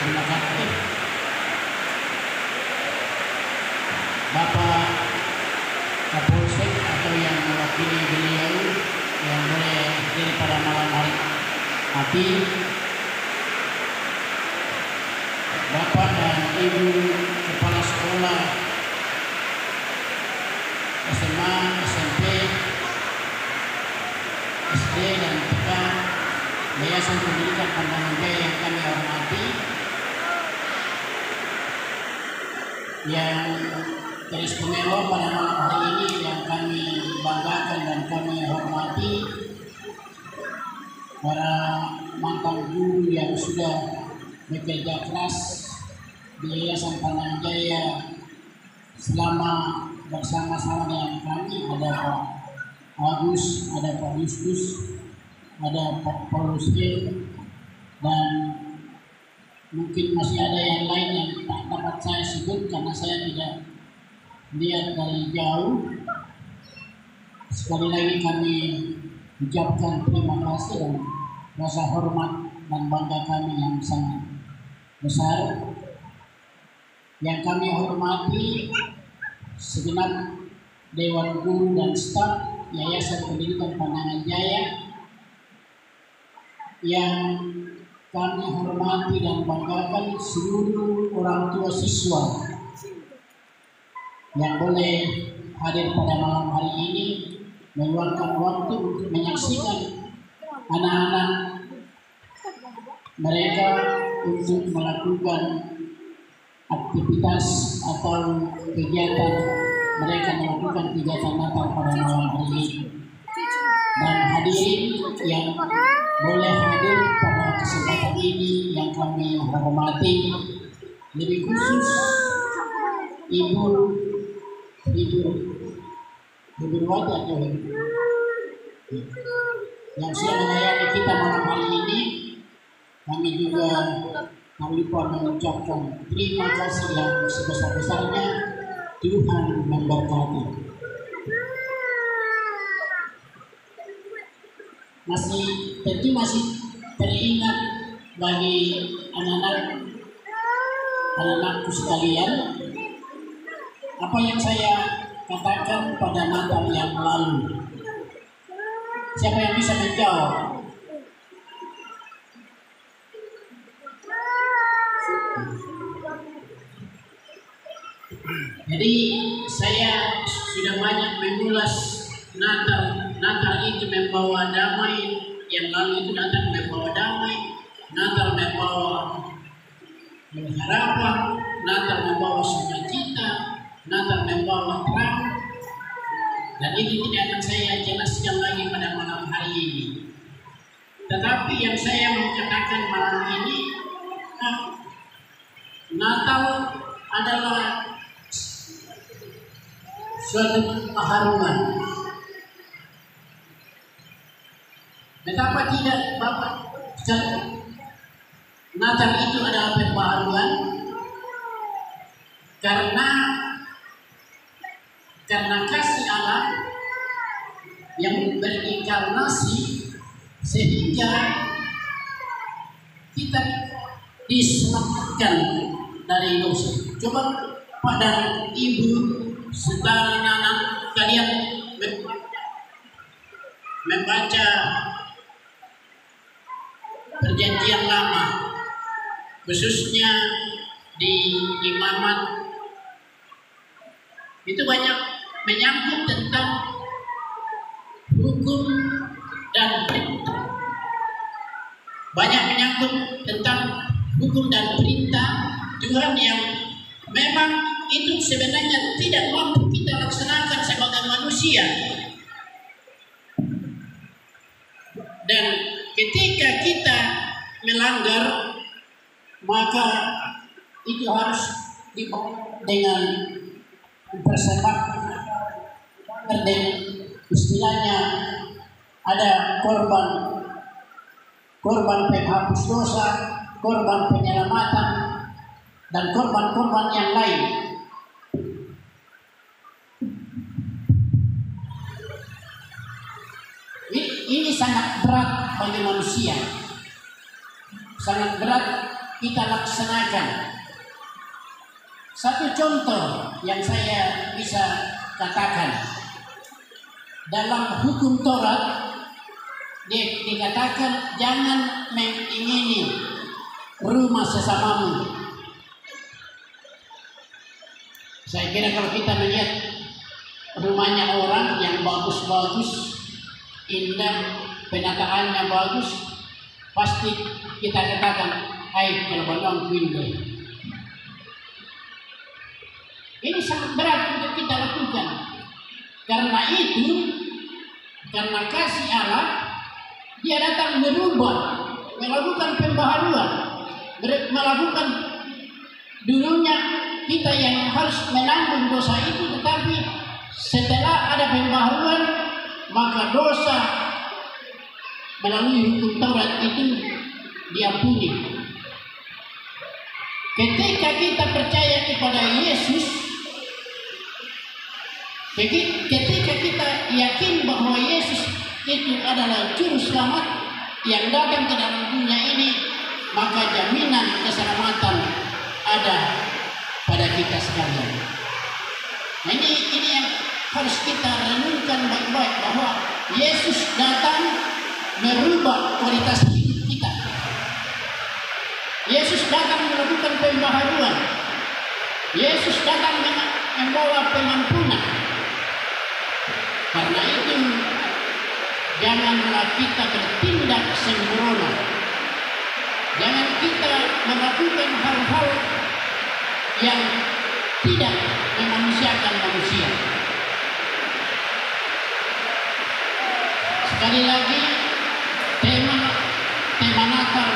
Terima kasih Bapak Kapolsek atau yang mewakili beliau yang boleh hadir pada malam hari ini, Bapak dan Ibu Kepala Sekolah SMA, SMP, SD dan TK Yayasan Pendidikan Pandangan Jaya yang kami hormati, yang teristimewa pada malam hari ini yang kami banggakan dan kami hormati, para mantan guru yang sudah bekerja keras di Yayasan Pandangan Jaya selama bersama-sama dengan kami. Ada Pak Agus, ada Pak Yustus, ada Pak Paulus, dan mungkin masih ada yang lain yang tak dapat saya sebut karena saya tidak lihat dari jauh. Sekali lagi kami ucapkan terima kasih dan rasa hormat dan bangga kami yang sangat besar. Yang kami hormati segenap Dewan Guru dan staf Yayasan Pendidikan Pandangan Jaya, yang kami hormati dan banggakan seluruh orang tua siswa yang boleh hadir pada malam hari ini, meluangkan waktu untuk menyaksikan anak-anak mereka untuk melakukan aktivitas atau kegiatan mereka melakukan kegiatan Natal pada malam hari ini. Dan hadirin yang boleh hadir pada kesempatan ini yang kami hormati, lebih khusus Ibu wajah yang sudah melayani kita malam hari ini, kami juga tak lupa mengucapkan terima kasih yang sebesar-besarnya. Tuhan memberkati. Tentu masih teringat bagi anak-anakku sekalian apa yang saya katakan pada Natal yang lalu. Siapa yang bisa menjawab? Jadi saya sudah banyak mengulas Natal itu membawa damai. Yang lalu itu Natal membawa damai, Natal membawa harapan, Natal membawa sukacita, Natal membawa terang. Dan itu tidak akan saya jelaskan lagi pada malam hari ini. Tetapi yang saya mau katakan malam ini, Natal adalah suatu keharuman. Betapa tidak Bapak sekalian, Natal itu adalah pembaharuan karena kasih Allah yang berinkarnasi sehingga kita diselamatkan dari dosa. Coba Pak dan Ibu, saudara anak kalian membaca Perjanjian Lama, khususnya di Imamat, itu banyak menyangkut tentang hukum dan perintah. Banyak menyangkut tentang hukum dan perintah Tuhan yang memang itu sebenarnya tidak mampu kita laksanakan sebagai manusia. Dan ketika kita melanggar, maka itu harus dibawa dengan persembahkan. Istilahnya ada korban penghapus dosa, korban penyelamatan, dan korban-korban yang lain. Ini sangat berat bagi manusia, sangat berat kita laksanakan. Satu contoh yang saya bisa katakan, dalam hukum Taurat dikatakan jangan mengingini rumah sesamamu. Saya kira kalau kita melihat rumahnya orang yang bagus-bagus, indah, penataannya bagus, pasti kita katakan, hai kalau pindah. Ini sangat berat untuk kita lakukan. Karena itu, karena kasih Allah, Dia datang merubah, melakukan pembaharuan, melakukan dulunya kita yang harus menanggung dosa itu, tetapi setelah ada pembaharuan, maka dosa melalui hukum Taurat itu diampuni. Ketika kita percaya kepada Yesus, ketika kita yakin bahwa Yesus itu adalah juru selamat yang datang ke dalam dunia ini, maka jaminan keselamatan ada pada kita sekalian. Nah, ini yang harus kita renungkan baik-baik, bahwa Yesus datang merubah kualitas hidup kita. Yesus datang melakukan pembaharuan. Yesus datang membawa pengampunan. Karena itu, janganlah kita bertindak sembrono. Jangan kita melakukan hal-hal yang tidak memanusiakan manusia. Sekali lagi, tema Natal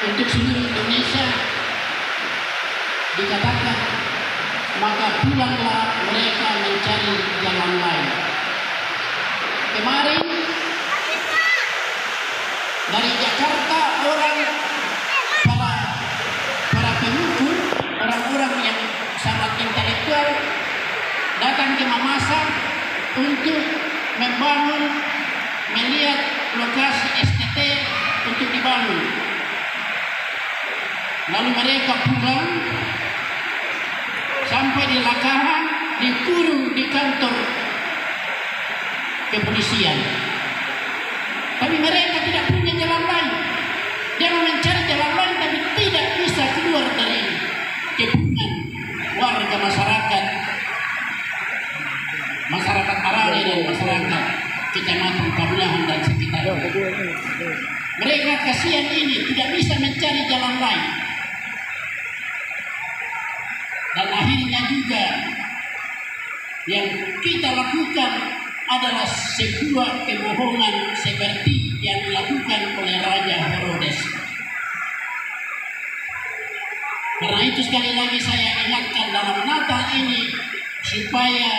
untuk seluruh Indonesia dikatakan, maka pulanglah mereka mencari jalan lain. Kemarin dari Jakarta para pemukur, orang-orang yang sangat intelektual datang ke Mamasa untuk membangun, melihat lokasi STT untuk dibangun. Lalu mereka pulang sampai di Lakahan, dikurung di kantor kepolisian. Tapi mereka tidak punya jalan lain. Dia mencari jalan lain, tapi tidak bisa keluar dari kepungan warga masyarakat Arale dan masyarakat Kecamatan Kabulahan dan sekitarnya. Mereka kasihan ini tidak bisa mencari jalan lain. Dan akhirnya juga yang kita lakukan adalah sebuah kebohongan seperti yang dilakukan oleh Raja Herodes. Karena itu sekali lagi saya ingatkan dalam Natal ini, supaya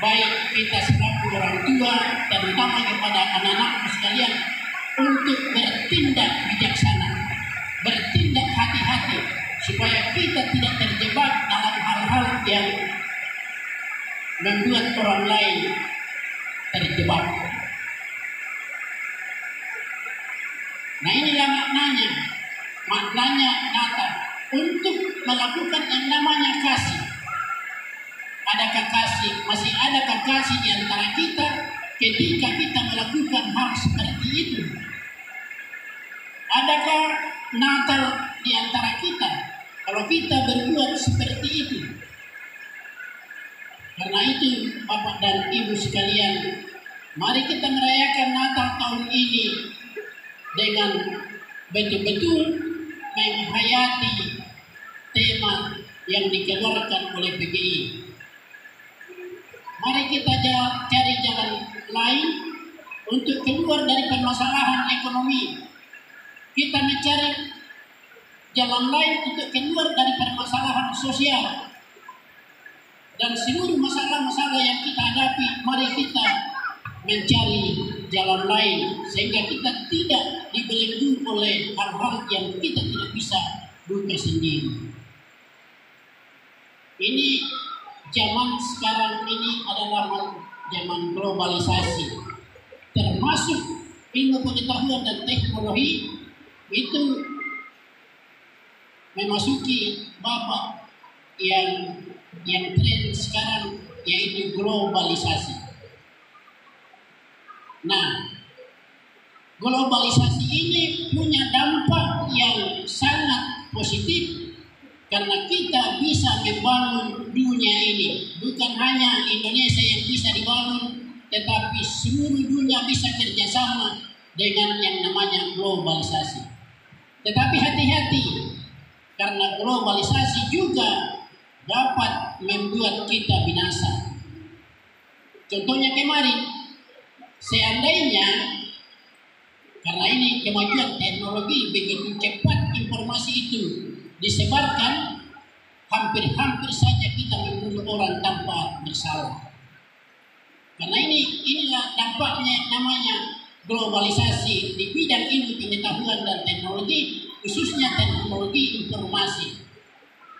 baik kita selaku orang tua, terutama kepada anak-anak sekalian, untuk bertindak bijaksana, bertindak hati-hati, supaya kita tidak terjebak dalam hal-hal yang membuat orang lain terjebak. Nah, inilah maknanya Natal, untuk melakukan yang namanya kasih. Adakah kasih, masih adakah kasih di antara kita ketika kita melakukan hal seperti itu? Adakah Natal di antara kita kalau kita berbuat seperti itu? Karena itu, Bapak dan Ibu sekalian, mari kita merayakan Natal tahun ini dengan betul-betul menghayati tema yang dikeluarkan oleh PGI. Mari kita cari jalan lain untuk keluar dari permasalahan ekonomi. Kita mencari jalan lain untuk keluar dari permasalahan sosial. Dan seluruh masalah-masalah yang kita hadapi, mari kita mencari jalan lain sehingga kita tidak dibelenggu oleh hal-hal yang kita tidak bisa buka sendiri. Ini zaman sekarang ini adalah zaman globalisasi, termasuk ilmu pengetahuan dan teknologi itu memasuki babak yang tren sekarang, yaitu globalisasi. Nah, globalisasi ini punya dampak yang sangat positif karena kita bisa membangun dunia ini. Bukan hanya Indonesia yang bisa dibangun, tetapi seluruh dunia bisa kerjasama dengan yang namanya globalisasi. Tetapi hati-hati, karena globalisasi juga dapat membuat kita binasa. Contohnya kemarin, seandainya karena ini kemajuan teknologi begitu cepat informasi itu disebarkan, hampir-hampir saja kita membunuh orang tanpa bersalah. Karena inilah dampaknya namanya globalisasi di bidang ilmu pengetahuan dan teknologi, khususnya teknologi informasi.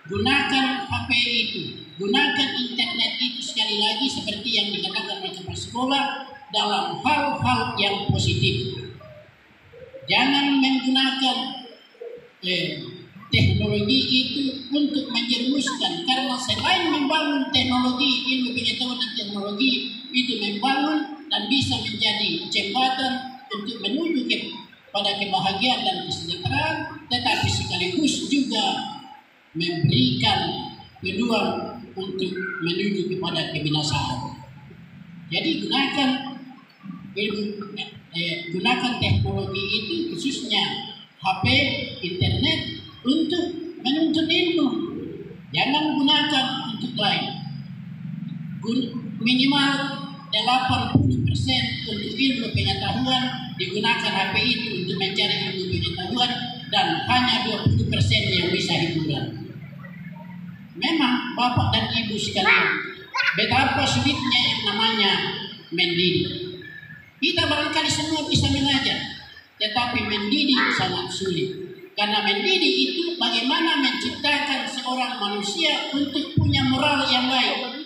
Gunakan HP itu, gunakan internet itu sekali lagi seperti yang dikatakan oleh kepala sekolah dalam hal-hal yang positif. Jangan menggunakan teknologi itu untuk menjerumuskan, karena selain membangun teknologi, ilmu pengetahuan dan teknologi itu membangun dan bisa menjadi jembatan untuk menuju pada kebahagiaan dan kesejahteraan, tetapi sekaligus juga memberikan peluang untuk menuju kepada kebinasaan. Jadi gunakan teknologi itu, khususnya HP, internet, untuk menuntut ilmu. Jangan gunakan untuk lain. Minimal 80% untuk ilmu pengetahuan digunakan HP itu untuk mencari ilmu pengetahuan, dan hanya 20% yang bisa hiburan. Memang Bapak dan Ibu sekalian, betapa sulitnya yang namanya mendidik. Kita barangkali semua bisa mengajar, tetapi mendidik sangat sulit. Karena mendidik itu bagaimana menciptakan seorang manusia untuk punya moral yang baik,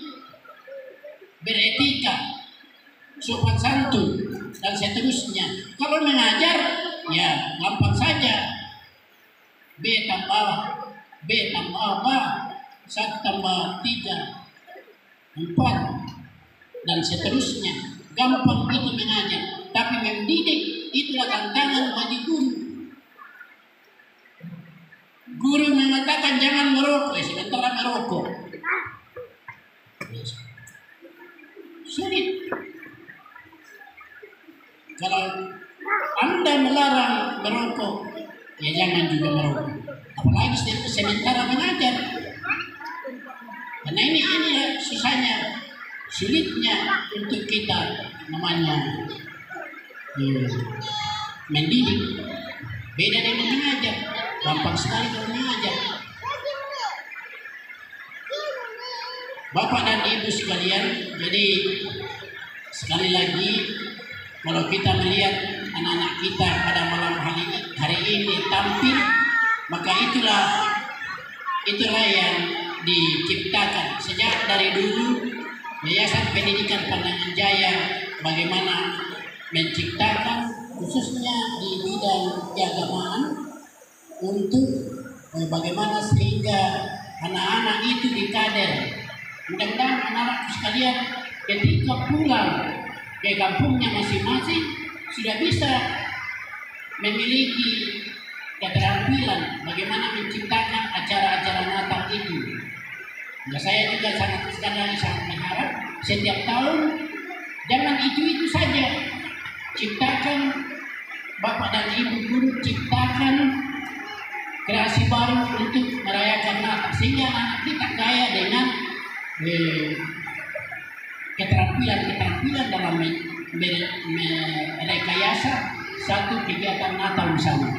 beretika, sopan santun, dan seterusnya. Kalau mengajar, ya gampang saja. B tambah B, 1 tambah 3, 4, dan seterusnya. Gampang itu mengajar, tapi mendidik itulah tantangan bagi guru. Guru mengatakan jangan merokok, sementara merokok. Sulit. Kalau Anda melarang merokok, ya jangan juga merokok. Apalagi sementara mengajar. Karena ini susahnya, sulitnya untuk kita namanya mendidik. Beda dengan mengajar, gampang sekali kalau mengajar. Bapak dan Ibu sekalian, jadi sekali lagi, kalau kita melihat anak-anak kita pada malam hari ini tampil, maka itulah yang diciptakan sejak dari dulu. Yayasan Pendidikan Pandangan Jaya bagaimana menciptakan khususnya di bidang keagamaan untuk bagaimana sehingga anak-anak itu dikader. Mudah-mudahan anak-anak sekalian ketika pulang ke kampungnya masing-masing sudah bisa memiliki keterampilan bagaimana menciptakan acara-acara Natal itu. Nah, saya juga sangat berharap setiap tahun jangan itu saja, ciptakan Bapak dan Ibu guru, ciptakan kreasi baru untuk merayakan Natal sehingga anak kita kaya dengan keterampilan dalam merekayasa satu kegiatan Natal bersama.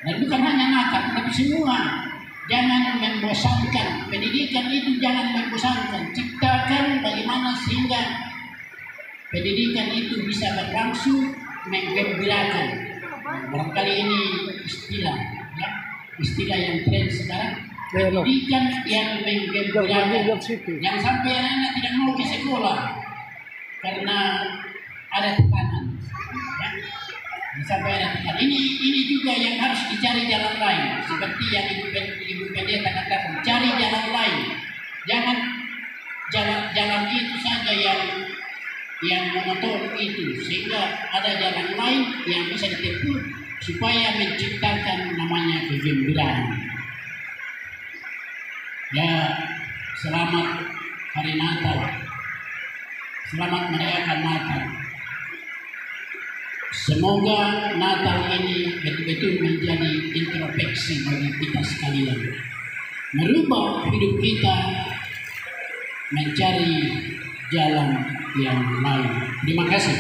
Dan bukan hanya Natal, tapi semua. Jangan membosankan. Pendidikan itu jangan membosankan. Ciptakan bagaimana sehingga pendidikan itu bisa berlangsung menggembirakan. Barangkali ini istilah yang tren sekarang. Pendidikan yang menggembirakan. Jangan sampai anak-anak tidak mau ke sekolah karena ada tekanan. Sampai ada ini juga yang harus dicari jalan lain, seperti yang Ibu Pendeta katakan, cari jalan lain. Jangan jalan itu saja yang monoton itu, sehingga ada jalan lain yang bisa ditempuh supaya menciptakan namanya kegembiraan. Ya, selamat hari Natal, selamat merayakan Natal. Semoga Natal ini betul-betul menjadi introspeksi bagi kita sekalian, merubah hidup kita, mencari jalan yang lain. Terima kasih.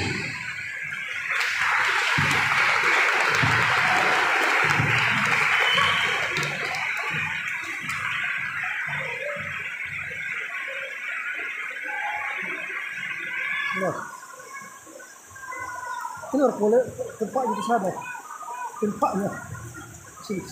Keluar boleh tempat di sana, tempatnya. Sini.